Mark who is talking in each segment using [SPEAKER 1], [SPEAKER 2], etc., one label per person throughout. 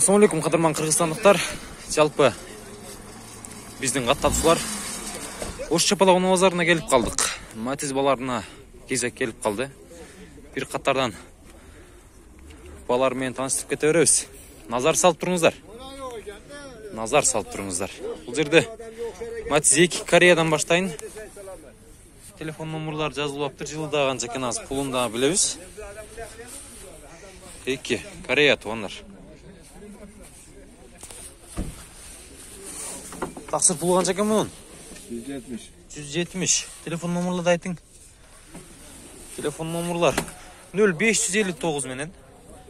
[SPEAKER 1] Ассалаумалейкум, қадырман қырғызстандықтар. Жалпы біздің катташуулар Ош Чапалауын базарына келіп қалдық. Матиз баларына кезек келіп қалды. Bir қатардан балармен таныстырып кете беребиз. Назар салып тұрыңыздар. Назар салып тұрыңыздар. Бұл жерде Матиз 2 Кореядан баштайын. Телефон номерлары жазылып аптыр. Жылда қанша екен аз пулун да билебиз. 2 Корея туғандар. Тақсыр пулы қанша екен мұның?
[SPEAKER 2] 170.
[SPEAKER 1] 170. Телефон номерларды айтың. Телефон номерлар 0559 менен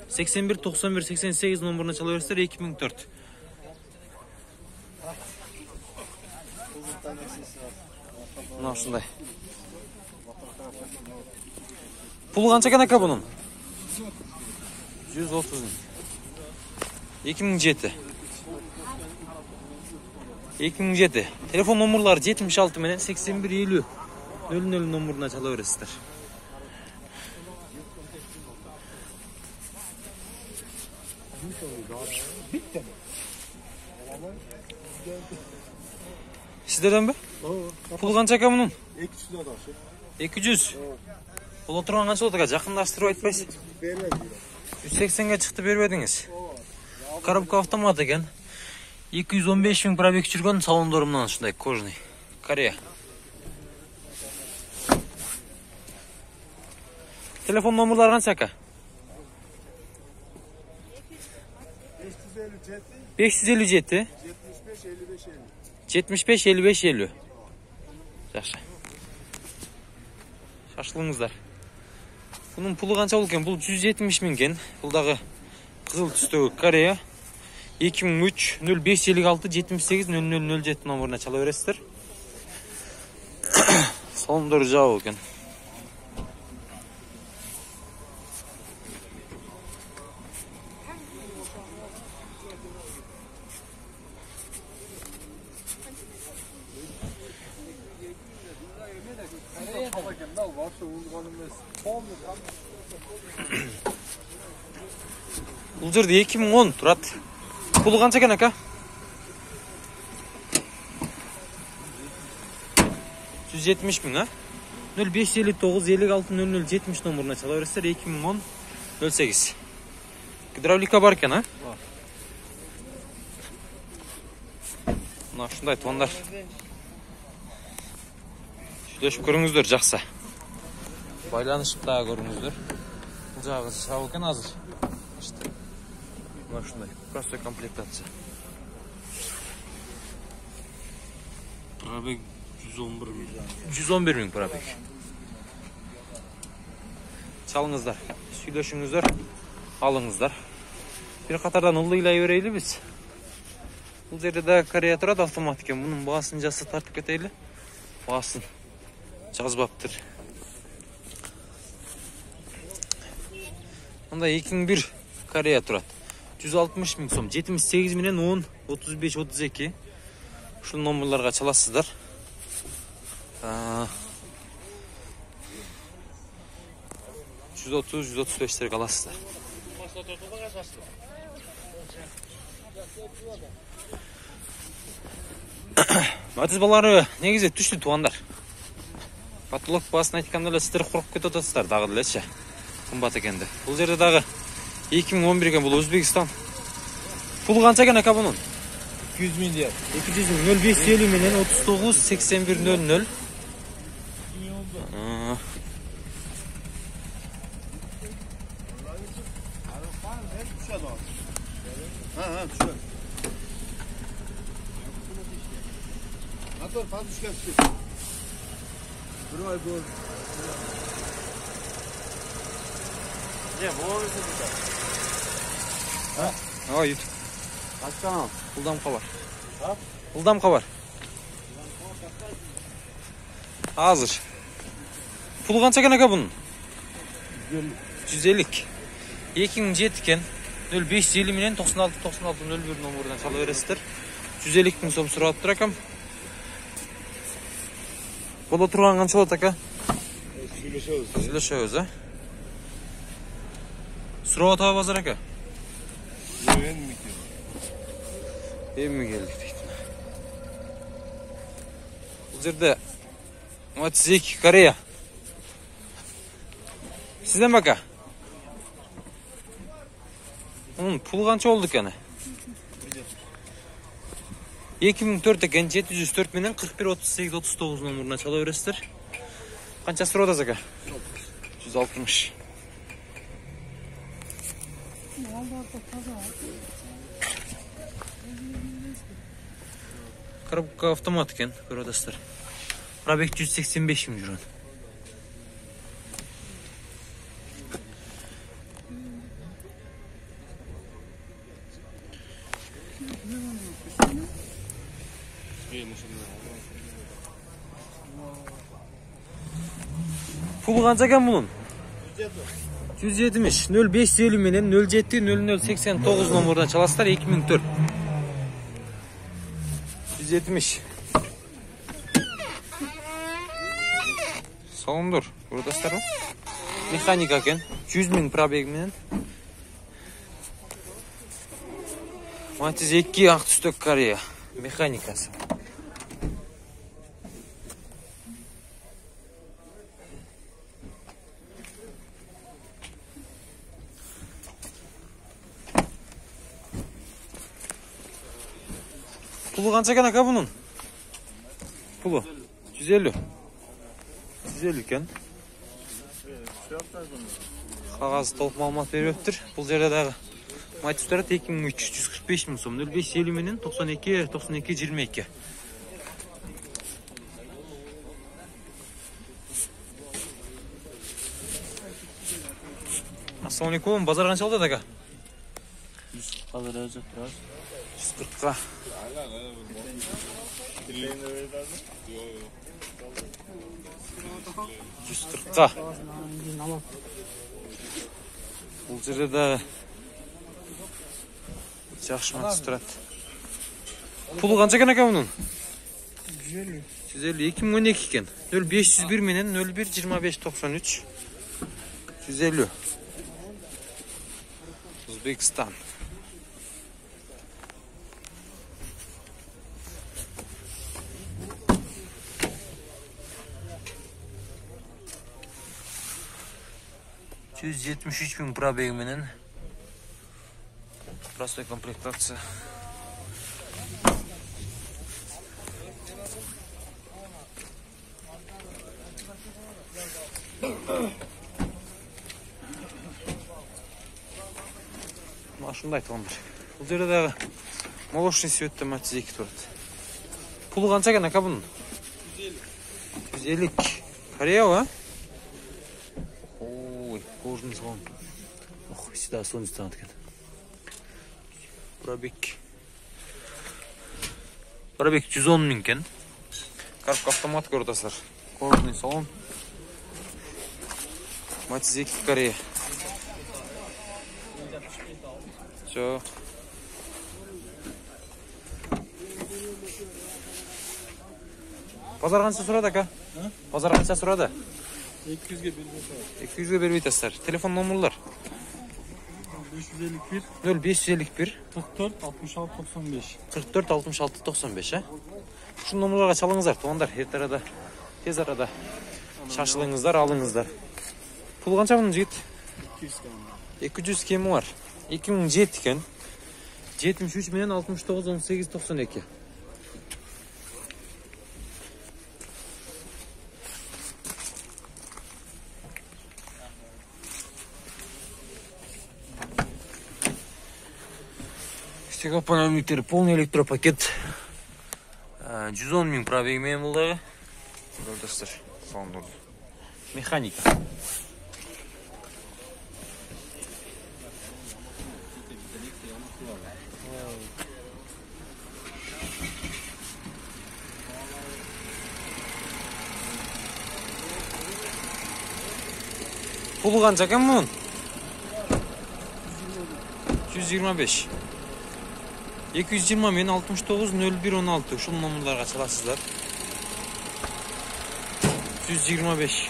[SPEAKER 1] 81 91 88 номеріне чала берсер 2004. Мына ушундай. Пулы қанша екен ака бұның? 130. 2007. 2007. Телефон номерлары 76 менен 81 50 00 номеріне чала бересіздер. Сіздерден бе? Пул қанша екен мұның? 200. Бұл отырған қанша отыға жақындаштырып айтпайсыз? 180-ге шықты бербедіңіз. Коробка автомат екен. 215 000 пробег жүрген салондорымнан шындай кожный. Корея. Телефон номерлары қанша ака? 557 75 55 50. Жақсы. Шашылыңыздар. Бұның пулы қанша бол екен? Бұл 170 000 кен. Бұлдағы қызыл түстегі Корея. 2003 0556 78 0007 номеріне чала бересіздер. Салондары жабық екен. Бұл жерде 2010 тұрады. Пулы қанша екен ака? 170 000, а? 0559 56 0070 номеріне чала бересіздер. 2010 08. Гидравлика бар екен, а? Мына шындай туғандар. Сөйлесіп көріңіздер, жақсы. Байланышып тағы көріңіздер. Бұл жағы шабық екен азыр. Мына шындай. Простой комплектация. Пробег 111 000 пробег. Çalыңыздар, сөйлешіңіздер, алыңыздар. Bir қатардан ұлы илай берейлі біз. Бұл жерде де Корея тұрады автомат екен. Бұның бағасын жасы тартып кетейлі. Бағасын жазбаптыр. Мұнда 2001 Корея тұрады. 160 000 сом, 78 менен 10, 35, 32. Şu номерларға çalасыздар. $130-135 аласыздар. Матиз балары негізі түшті туғандар. Патолог басын айтқанда сіздер құрып кете отасыздар дағы ділеші. Қымбат екенді. Бұл жерде дағы 2011 екен, бұл Өзбекстан. Пулы қанша екен ака бұның?
[SPEAKER 2] 200 000 дияр.
[SPEAKER 1] 200 000, 0550 менен 39 81 00.
[SPEAKER 2] Motor fazla düşkün. Buraya gol.
[SPEAKER 1] Ne bu olursa ha? Ha, YouTube.
[SPEAKER 2] Kaç kanal?
[SPEAKER 1] Buldamqa var.
[SPEAKER 2] Ha?
[SPEAKER 1] Buldamqa var. Hazır. Pulu qancha ekan aka bunun? 150. 2007 ekan. 0550 менен 96 96 01 номерден чала бересіздер. 150 000 сом сурап тұр акам. Бола тұрған қанша болады ака? Сөйлешеміз, а? Сурап атабы базар ака? Emmi geldik deydi. Bu жерде Матизек, Корея. Sizden baka. Onun pul kança oldu yani? 2004 eкен 704 менен 41 38 39 номерuna çala öresizler. Kança sıra zaka? 160. Коробка автомат екен, көресіздер. Пробег 185 000 жүрген. Pulu kança eкен bunun? 170 0550 менен 07 0089 номердан çalasыздар 2004. 170. Салымдыр, көрдіңіздер ме? Механика екен, 100 000 пробегімен. Матиз 2 ақ түстік Корея. Механикасы. Pulu kança eкен aka bunun? Pulu 150. 150 екен. Қағазы толық маалымат беріп өттір. Бұл жерде дағы Матиз тұрады 2345 000 сом. 0550 менен 92 92 22. Ассалаумалейкум. Базар қанша алды aka?
[SPEAKER 2] 140-қа беріп тұрады.
[SPEAKER 1] 140-қа. 140-қа. Бұл жерде де жақшы Матиз тұрады. Пулы қанша екен aka бұның?
[SPEAKER 2] 150.
[SPEAKER 1] 150 2012 екен. 0501 менен 01 25 93. 150. Өзбекстан. $173 000 пробегіменен. Простой комплектация. Машында айтылғандар. Бұл жерде дағы молочный светті Матиз 2 тұрады. Пулы қанша екен aka бұның? 150. Корея ва? Ой, кожаный салон. Ох, всегда солнце станет екен. Пробег 110 000 екен. Коробка автомат көрдіңіздер. Кожаный салон. Матиз 2 Корея. Все. Базар қанша сұрады aka? Базар қанша сұрады?
[SPEAKER 2] 200-ге беріп отырады.
[SPEAKER 1] 200-ге беріп етесіздер. Телефон номерлар?
[SPEAKER 2] 551
[SPEAKER 1] 0551
[SPEAKER 2] 44 66 95.
[SPEAKER 1] 44 66 95, а? Şu номерларға çalыңыздар, туғандар. Тез арада шашылыңыздар, алыңыздар. Пул қанша бұның жігіт? 200 кемі бар. 2007 екен. 73 менен 69 18 92. Стеклопанометр, полный электропакет. 110 000 пробегімен бұлдағы. Көрдіңіздер, салондар. Механика. Pulu қанша екен мұның? 125. 220 мен 69 01 16. Шул номерларға çalasыздар. 125.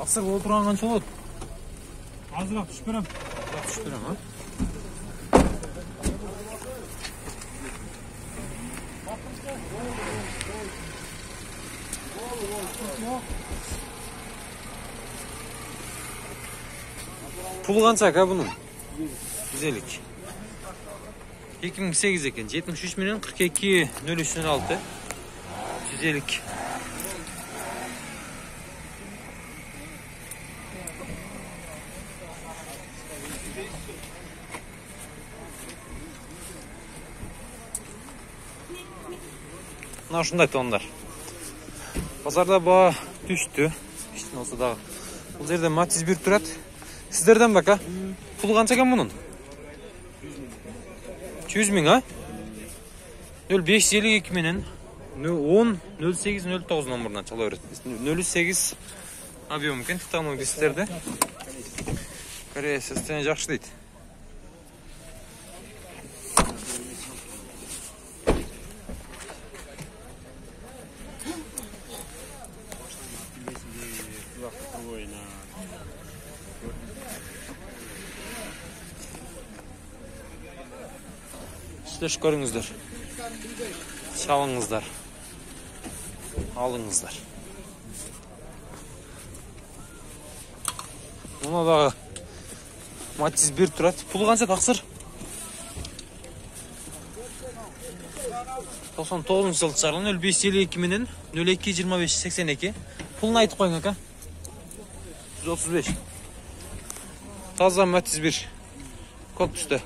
[SPEAKER 1] Тақсыр болып тұрған қанша болады?
[SPEAKER 2] Азырақ түшіп берем.
[SPEAKER 1] Түшіп берем, а? Пулы қанша ка бұның? 150. 2008 екен. 73 миллион 42 0306. 150. Мына ушундай тондар. Базарда ба түштү. Иштин болсо дагы. Бул жерде Матиз 1 турат. Сиздерден бака? Пулы канча экен мунун? 100 миң, а? 0552 менен 10 08 09 номерунан чала берет. 08 объем экен, титановый дисктerde. Корея состояние жакшы дейт. Сіздер көріңіздер. Шалыңыздар. Алыңыздар. Мұна дағы Матиз 1 тұрады. Пұлы қанша тақсыр? 99 жылы шығарылған 0552 менен 022582. Пұлын айтып қойың ака. 135. Таза Матиз 1. Код түсті.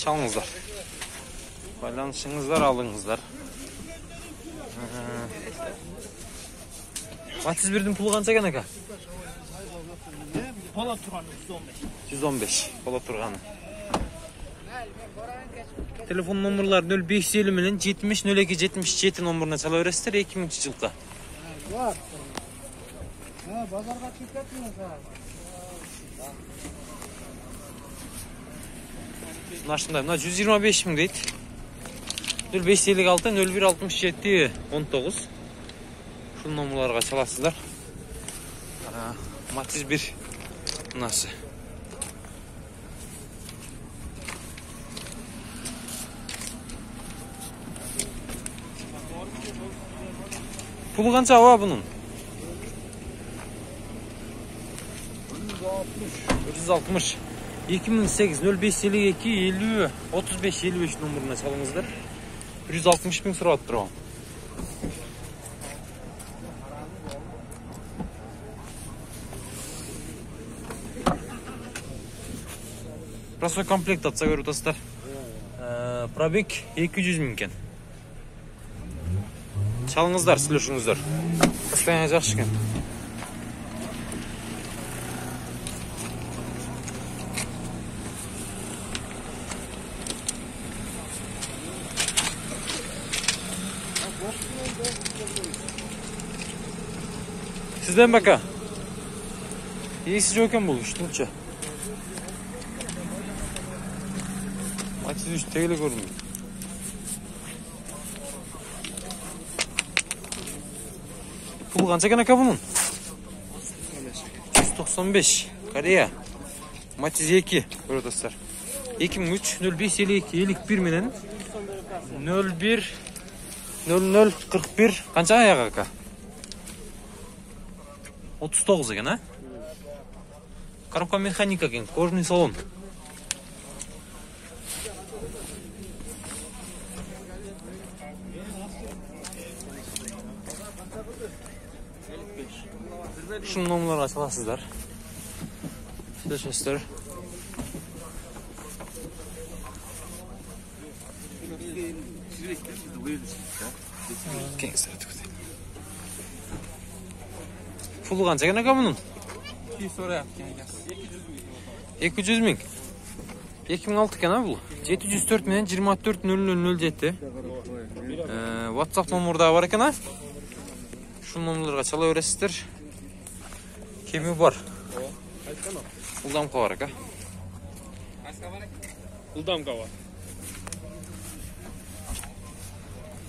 [SPEAKER 1] Çalыңыздар. Байланышыңыздар, алыңыздар. Матиз 1-дің пулы қанша екен ака?
[SPEAKER 2] Пола тұрғаны 115.
[SPEAKER 1] 115. Пола тұрғаны. Телефон номерлары 0550 менен 70 02 77 номеріне чала бересіздер 2000 жылға.
[SPEAKER 3] Бар. Базарға кететіңіз.
[SPEAKER 1] Нашында, мына 125 мың дейді. 0556 01 67 19. Шул номерларға çalасыздар. Матиз 1 мынасы. Пулы қанша ава бұның? 160. 2008 0552 50 35 55 номеріне салыңыздар. 160 мың сұрап тұрам. Простой комплект атса көріп тастар. Пробег 200 мың кен. Çalыңыздар, сүйлөшүңүздөр. Состояние жакшы экен. Сизден бака? Ээси жок экен бул, үчтүнчү. Матиз 3 тегеле көрүнүyor. Пул қанша екен ака бұның? 195. Корея. Матиз 2. Көріп достар. 2003 0552 51 менен 01 00 41. Қанша аяғы ака? 39 екен, а? Коробка механика екен, кожный салон. Шын номерларға çalасыздар. Сөйлесесіздер. Пулы қанша екен ака бұның? 200 мың. 2006 екен, а бұл? 704 менен 24 0007. WhatsApp номерда бар екен, а? Шын номерларға чала бересіздер. Кеми бар. Uldamka var aka.
[SPEAKER 2] Uldamka var.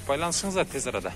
[SPEAKER 1] Байланышыңыздар тез арада.